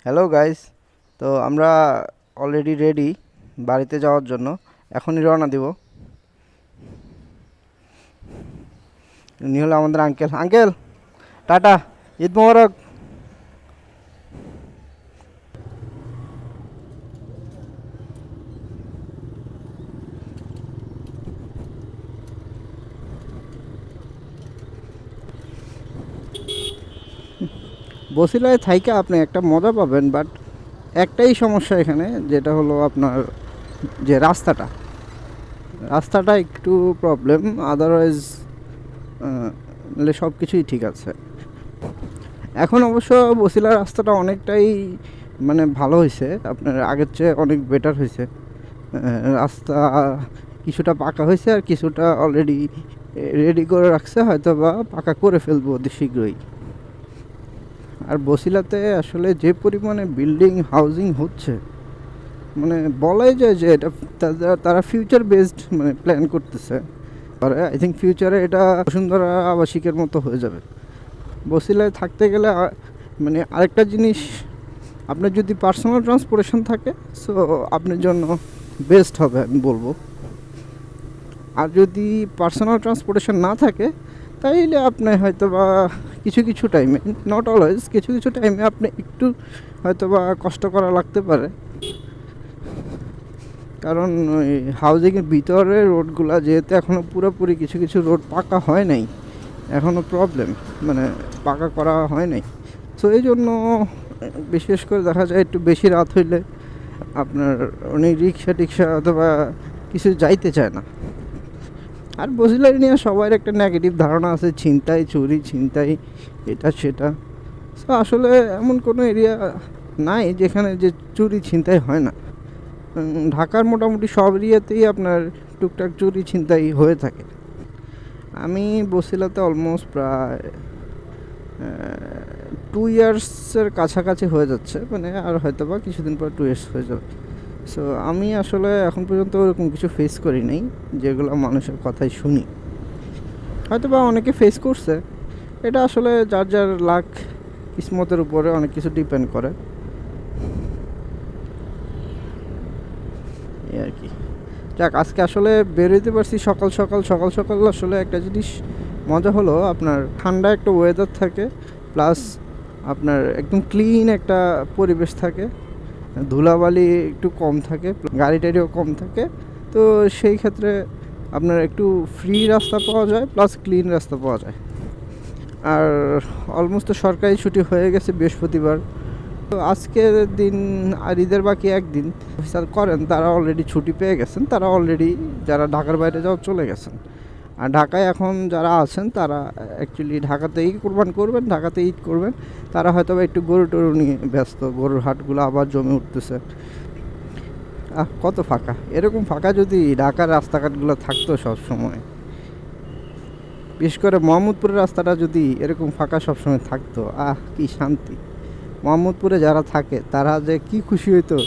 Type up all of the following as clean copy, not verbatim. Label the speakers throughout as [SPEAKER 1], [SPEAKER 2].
[SPEAKER 1] Hello guys. তো আমরা already ready বাড়িতে যাওয়ার জন্য। এখনই রওনা দিব। উনি হলো আমাদের আঙ্কেল। আঙ্কেল, টাটা, ঈদ মোবারক। বসিলায় থাইকা আপনি একটা মজা পাবেন, বাট একটাই সমস্যা এখানে, যেটা হলো আপনার যে রাস্তাটা একটু প্রবলেম। আদারওয়াইজ সব কিছুই ঠিক আছে। এখন অবশ্য বসিলার রাস্তাটা অনেকটাই মানে ভালো হয়েছে, আপনার আগের চেয়ে অনেক বেটার হয়েছে। রাস্তা কিছুটা পাকা হয়েছে, আর কিছুটা অলরেডি রেডি করে রাখছে, হয়তো বা পাকা করে ফেলবো অতি শীঘ্রই। আর বসিলাতে আসলে যে পরিমাণে বিল্ডিং হাউজিং হচ্ছে, মানে বলাই যায় যে এটা তারা ফিউচার বেসড মানে প্ল্যান করতেছে। আর আই থিঙ্ক ফিউচারে এটা বসুন্ধরা আবাসিকের মতো হয়ে যাবে। বসিলায় থাকতে গেলে মানে আরেকটা জিনিস, আপনার যদি পার্সোনাল ট্রান্সপোর্টেশন থাকে, সো আপনার জন্য বেস্ট হবে আমি বলবো। আর যদি পার্সোনাল ট্রান্সপোর্টেশন না থাকে, তাইলে আপনি হয়তো বা কিছু কিছু টাইমে, নট অলওয়েজ, কিছু কিছু টাইমে আপনি একটু হয়তো বা কষ্ট করা লাগতে পারে। কারণ ওই হাউজিংয়ের ভিতরে রোডগুলো যেহেতু এখনও পুরোপুরি কিছু কিছু রোড পাকা হয় নাই, এখনও প্রবলেম, মানে পাকা করা হয় নাই। সো এই জন্য বিশেষ করে দেখা যায় একটু বেশি রাত হইলে আপনার অনেক রিক্সা টিক্সা অথবা কিছু যাইতে চায় না। আর বসিলারি নিয়ে সবার একটা নেগেটিভ ধারণা আছে, ছিনতাই চুরি ছিনতাই এটা সেটা। সো আসলে এমন কোনো এরিয়া নাই যেখানে যে চুরি ছিনতাই হয় না। ঢাকার মোটামুটি সব এরিয়াতেই আপনার টুকটাক চুরি ছিনতাই হয়ে থাকে। আমি বসিলাতে অলমোস্ট প্রায় 2 ইয়ার্সের কাছাকাছি হয়ে যাচ্ছে, মানে আর হয়তো বা কিছুদিন পর 2 ইয়ার্স হয়ে যাবে। সো আমি আসলে এখন পর্যন্ত ওরকম কিছু ফেস করি নাই, যেগুলো মানুষের কথাই শুনি। হয়তো বা অনেকে ফেস করছে, এটা আসলে যার যার লাক কিসমতের উপরে অনেক কিছু ডিপেন্ড করে, এই আর কি। যাক, আজকে আসলে বেরোতে পারছি সকাল সকাল সকাল সকাল। আসলে একটা জিনিস মজা হলো, আপনার ঠান্ডা একটা ওয়েদার থাকে, প্লাস আপনার একদম ক্লিন একটা পরিবেশ থাকে, ধুলাবালি একটু কম থাকে, গাড়ি টাড়িও কম থাকে। তো সেই ক্ষেত্রে আপনার একটু ফ্রি রাস্তা পাওয়া যায়, প্লাস ক্লিন রাস্তা পাওয়া যায়। আর অলমোস্ট তো সরকারি ছুটি হয়ে গেছে বৃহস্পতিবার। তো আজকের দিন আর ঈদের বাকি একদিন অফিসার করেন, তারা অলরেডি ছুটি পেয়ে গেছেন, তারা অলরেডি যারা ঢাকার বাইরে যাওয়া চলে গেছেন। আর ঢাকায় এখন যারা আছেন তারা অ্যাকচুয়ালি ঢাকাতেই কোরবান করবেন, ঢাকাতে ঈদ করবেন। তারা হয়তো বা একটু গরু টরু নিয়ে ব্যস্ত, গরুর হাটগুলো আবার জমে উঠতেছে। কত ফাঁকা! এরকম ফাঁকা যদি ঢাকার রাস্তাঘাটগুলো থাকতো সব সময়, বিশেষ করে মোহাম্মদপুরের রাস্তাটা যদি এরকম ফাঁকা সবসময় থাকতো, কি শান্তি! মোহাম্মদপুরে যারা থাকে তারা যে কি খুশি হইতো,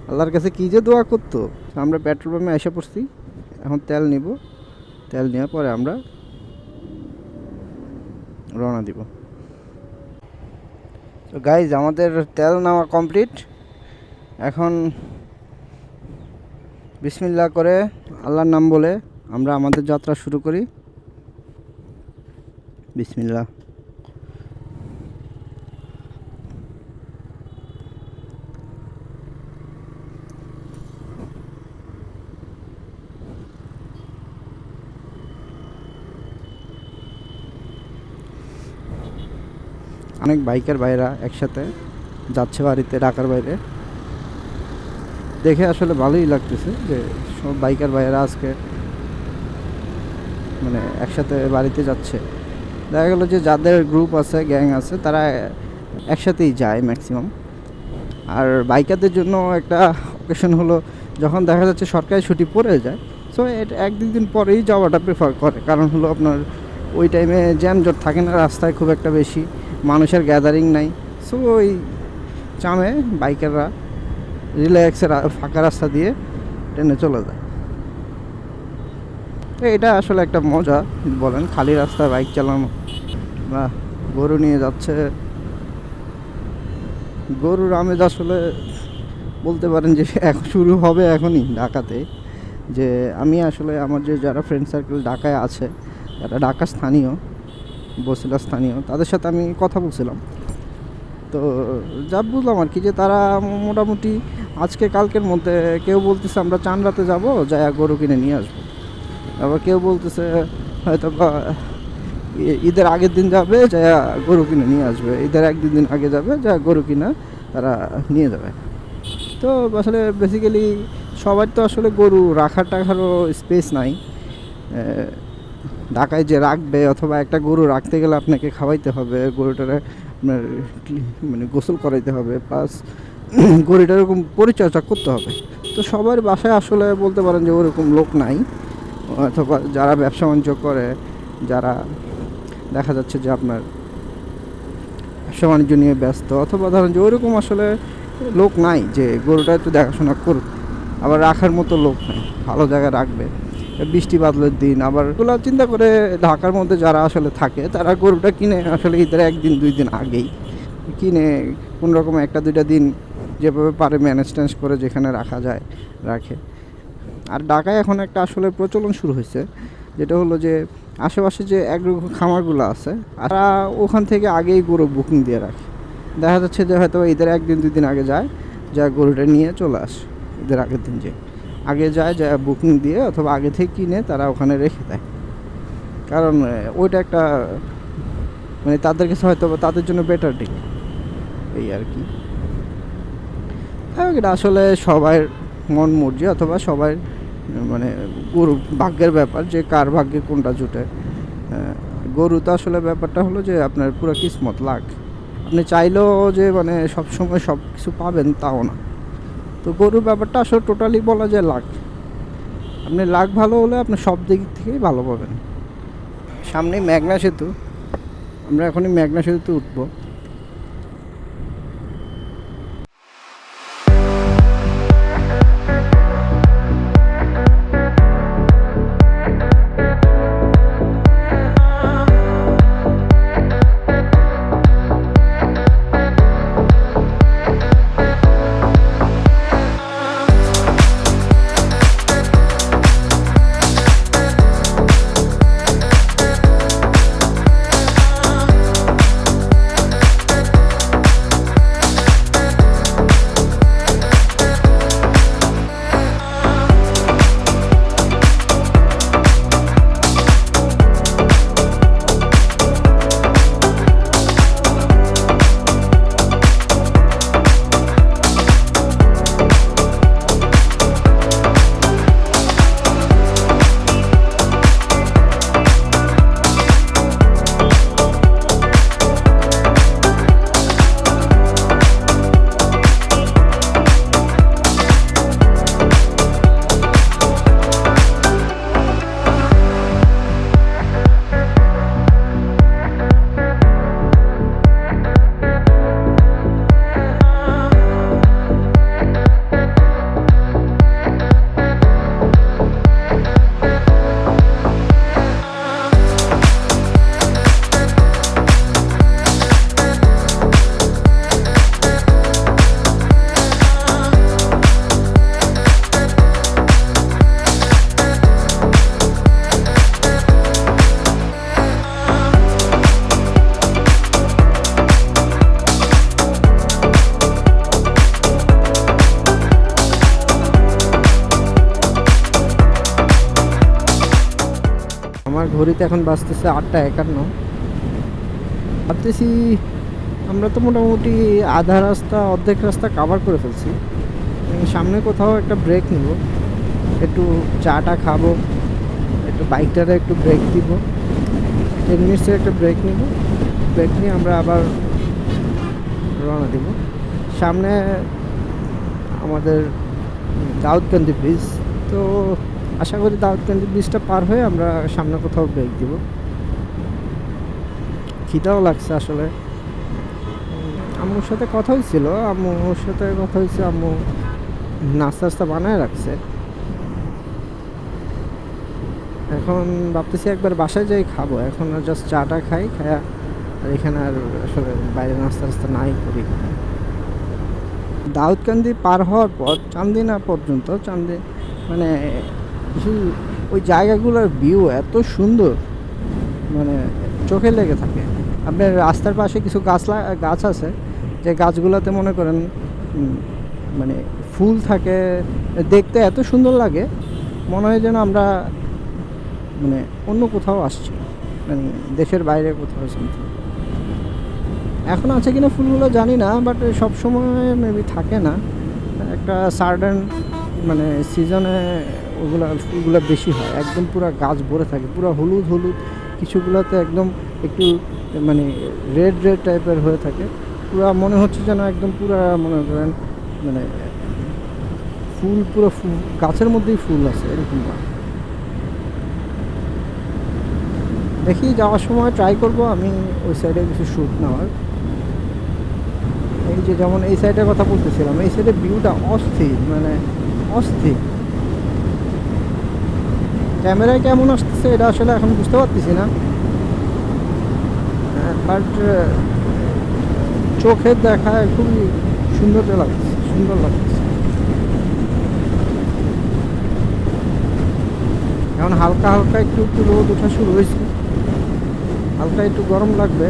[SPEAKER 1] আল্লাহর কাছে কী যে দোয়া করতো। আমরা পেট্রোল পাম্পে এসে পড়ছি, এখন তেল নিব, তেল নেওয়ার পরে আমরা রওনা দিব। তো গাইজ, আমাদের তেল নেওয়া কমপ্লিট। এখন বিসমিল্লাহ করে আল্লাহর নাম বলে আমরা আমাদের যাত্রা শুরু করি। বিসমিল্লাহ। অনেক বাইকের ভাইরা একসাথে যাচ্ছে বাড়িতে, ঢাকার বাইরে। দেখে আসলে ভালোই লাগতেছে যে সব বাইকার ভাইয়েরা আজকে মানে একসাথে বাড়িতে যাচ্ছে। দেখা গেলো যে যাদের গ্রুপ আছে, গ্যাং আছে, তারা একসাথেই যায় ম্যাক্সিমাম। আর বাইকারদের জন্য একটা অকেশন হলো যখন দেখা যাচ্ছে সরকারি ছুটি পড়ে যায়, সো এটা এক দুই দিন পরেই যাওয়াটা প্রেফার করে। কারণ হলো আপনার ওই টাইমে জ্যামজট থাকে না রাস্তায় খুব একটা বেশি, মানুষের গ্যাদারিং নাই। সো ওই চামে বাইকাররা রিল্যাক্সের ফাঁকা রাস্তা দিয়ে ট্রেনে চলে যায়। তো এটা আসলে একটা মজা বলেন, খালি রাস্তায় বাইক চালানো বা গরু নিয়ে যাচ্ছে, গরুর আমেজ আসলে বলতে পারেন যে এখন শুরু হবে এখনই ঢাকাতে। যে আমি আসলে আমার যে যারা ফ্রেন্ড সার্কেল ঢাকায় আছে, যারা ঢাকা স্থানীয়, বছিলা স্থানীয়, তাদের সাথে আমি কথা বলছিলাম। তো যা বুঝলাম আর কি, যে তারা মোটামুটি আজকে কালকের মধ্যে কেউ বলতেছে আমরা চাঁদরাতে যাবো, যাই গরু কিনে নিয়ে আসবো। আবার কেউ বলতেছে হয়তো বা ঈদের আগের দিন যাবে, যা গরু কিনে নিয়ে আসবে। ঈদের একদিন দিন আগে যাবে, যা গরু কিনা তারা নিয়ে যাবে। তো আসলে বেসিক্যালি সবার তো আসলে গরু রাখার টাকারও স্পেস নাই। ঢাকায় যে রাখবে, অথবা একটা গরু রাখতে গেলে আপনাকে খাওয়াইতে হবে, গরুটারে আপনার মানে গোসল করাইতে হবে, প্লাস গরুটার এরকম পরিচর্যা করতে হবে। তো সবার বাসায় আসলে বলতে পারেন যে ওরকম লোক নাই। অথবা যারা ব্যবসা বাণিজ্য করে, যারা দেখা যাচ্ছে যে আপনার ব্যবসা বাণিজ্য নিয়ে ব্যস্ত, অথবা ধরেন যে ওইরকম আসলে লোক নাই যে গরুটা একটু দেখাশোনা করবে। আবার রাখার মতো লোক নাই ভালো জায়গায় রাখবে, বৃষ্টি বাদলের দিন। আবার এগুলো চিন্তা করে ঢাকার মধ্যে যারা আসলে থাকে, তারা গরুটা কিনে আসলে ঈদের একদিন দুই দিন আগেই কিনে কোনো রকম একটা দুইটা দিন যেভাবে পারে ম্যানেজ ট্যানেজ করে যেখানে রাখা যায় রাখে। আর ঢাকায় এখন একটা আসলে প্রচলন শুরু হয়েছে, যেটা হলো যে আশেপাশে যে এগ্রো খামারগুলো আছে, তারা ওখান থেকে আগেই গরু বুকিং দিয়ে রাখে। দেখা যাচ্ছে যে হয়তো ঈদের একদিন দুই দিন আগে যায়, যা গরুটা নিয়ে চলে আসে। ঈদের আগের দিন যে আগে যায়, যা বুকিং দিয়ে অথবা আগে থেকে কিনে তারা ওখানে রেখে দেয়। কারণ ওইটা একটা মানে তাদের কাছে হয়তো তাদের জন্য বেটার ডিল, এই আর কি। এটা আসলে সবার মন মর্জি, অথবা সবার মানে গরু ভাগ্যের ব্যাপার, যে কার ভাগ্যে কোনটা জুটে। গরু তো আসলে ব্যাপারটা হলো যে আপনার পুরো কিসমত, লাক। আপনি চাইলেও যে মানে সবসময় সব কিছু পাবেন তাও না। তো গরুর ব্যাপারটা আসলে টোটালি বলা যায় লাক। আপনি লাক ভালো হলে আপনি সব দিক থেকেই ভালো পাবেন। সামনেই মেঘনা সেতু, আমরা এখনই মেঘনা সেতুতে উঠবো। আমার ঘড়িতে এখন বাজতেছে 8:51। ভাবতেছি আমরা তো মোটামুটি আধা রাস্তা অর্ধেক রাস্তা কাভার করে ফেলছি। সামনে কোথাও একটা ব্রেক নিব, একটু চাটা খাবো, একটু বাইকটারে একটু ব্রেক দিব, 10 মিনিটসের একটা ব্রেক নিব। ব্রেক নিয়ে আমরা আবার রওনা দিব। সামনে আমাদের দাউদকান্দি ব্রিজ, তো আশা করি দাউদকান্দি ব্রিজটা পার হয়ে আমরা সামনে কোথাও ব্রেক দিব। খিদাও লাগছে আসলে। আম্মুর সাথে কথা হয়েছিল, আম্মু নাস্তা বানায় রাখছে। এখন ভাবতেছি একবার বাসায় যাই খাবো। এখন আর জাস্ট চাটা খাই, খায়া আর এখানে আর আসলে বাইরে নাস্তা নাই করি। দাউদকান্দি পার হওয়ার পর চান্দিনা পর্যন্ত মানে কিছু ওই জায়গাগুলোর ভিউ এত সুন্দর, মানে চোখে লেগে থাকে। আপনার রাস্তার পাশে কিছু গাছ আছে, যে গাছগুলোতে মনে করেন মানে ফুল থাকে, দেখতে এত সুন্দর লাগে, মনে হয় যেন আমরা মানে অন্য কোথাও আসছি, মানে দেশের বাইরে কোথাও সামথিং। এখন আছে কিনা ফুলগুলো জানি না, বাট সব সময় মেবি থাকে না, একটা সার্টেন মানে সিজনে ফুলগুলো বেশি হয়, একদম পুরো গাছ ভরে থাকে, পুরো হলুদ হলুদ, কিছুগুলোতে একদম একটু মানে রেড রেড টাইপের হয়ে থাকে, পুরো মনে হচ্ছে যেন একদম পুরো মনে করেন মানে পুরো ফুল গাছের মধ্যেই ফুল আছে এরকম। দেখি যাওয়ার সময় ট্রাই করব আমি ওই সাইডে কিছু শ্যুট নেওয়ার। এই যে যেমন এই সাইডের কথা বলতেছিলাম, এই সাইডের ভিউটা অস্থির, মানে অস্থির। ক্যামেরায় কেমন আসতেছে এটা আসলে এখন বুঝতে পারতেছি না, বাট চোখের দেখায় খুবই সুন্দর লাগতেছে। এখন হালকা হালকা একটু একটু রোদ ওঠা শুরু হয়েছে, হালকা একটু গরম লাগবে,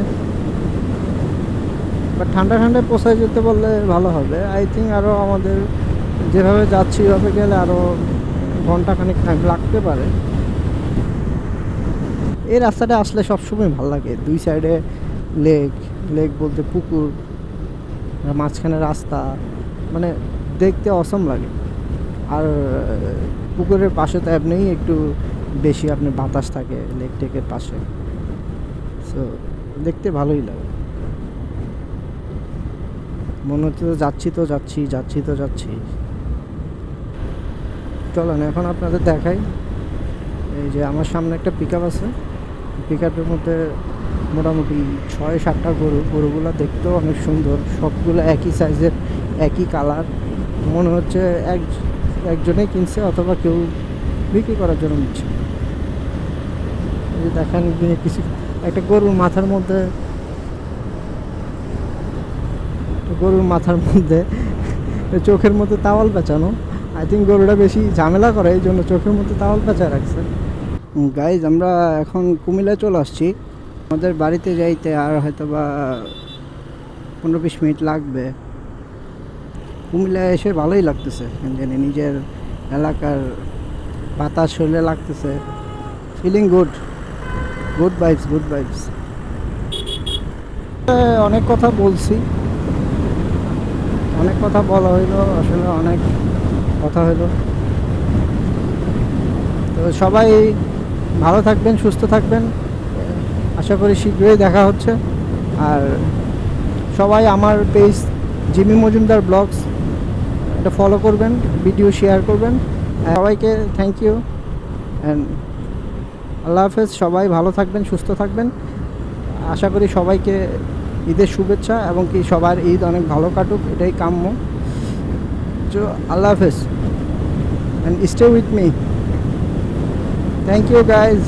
[SPEAKER 1] বাট ঠান্ডা ঠান্ডায় পোষায় যেতে বললে ভালো হবে। আই থিঙ্ক আরও আমাদের যেভাবে যাচ্ছি ওভাবে গেলে আরও ঘন্টাখানিক টাইম লাগতে পারে। এই রাস্তাটা আসলে সবসময় ভালো লাগে, দুই সাইডে লেক বলতে পুকুর, মাঝখানে রাস্তা, মানে দেখতে অসম লাগে। আর পুকুরের পাশে তো এমনিই একটু বেশি আপনার বাতাস থাকে লেক টেকের পাশে, সো দেখতে ভালোই লাগে। মনে হচ্ছে তো যাচ্ছি। চলেন এখন আপনাদের দেখাই। এই যে আমার সামনে একটা পিক আপ আছে, পিক আপের মধ্যে মোটামুটি 6-7টা গরুগুলো দেখতেও অনেক সুন্দর, সবগুলো একই সাইজের, একই কালার, মনে হচ্ছে একজনেই কিনছে অথবা কেউ বিক্রি করার জন্য নিচ্ছে। এই যে দেখেন কিছু একটা গরুর মাথার মধ্যে চোখের মধ্যে তাওয়াল পেঁচানো। আই থিঙ্ক গরুটা বেশি ঝামেলা করে, এই জন্য চোখের মধ্যে তাওয়াল পেঁচা রাখছে। গাইজ আমরা এখন কুমিল্লায় চলে আসছি, আমাদের বাড়িতে যাইতে আর হয়তো বা 15-20 মিনিট লাগবে। কুমিল্লায় এসে ভালোই লাগতেছে, জানি নিজের এলাকার বাতাস শরীরে লাগতেছে, ফিলিং গুড ভাইবস। অনেক কথা বলছি, অনেক কথা বলা হইলো, আসলে অনেক কথা হইলো। তো সবাই ভালো থাকবেন, সুস্থ থাকবেন, আশা করি শীঘ্রই দেখা হচ্ছে। আর সবাই আমার পেজ জিমি মজুমদার ব্লগস এটা ফলো করবেন, ভিডিও শেয়ার করবেন। সবাইকে থ্যাংক ইউ অ্যান্ড আল্লাহ হাফেজ। সবাই ভালো থাকবেন, সুস্থ থাকবেন, আশা করি সবাইকে ঈদের শুভেচ্ছা এবং কি সবার ঈদ অনেক ভালো কাটুক, এটাই কাম্য। তো আল্লাহ হাফেজ and stay with me. Thank you guys.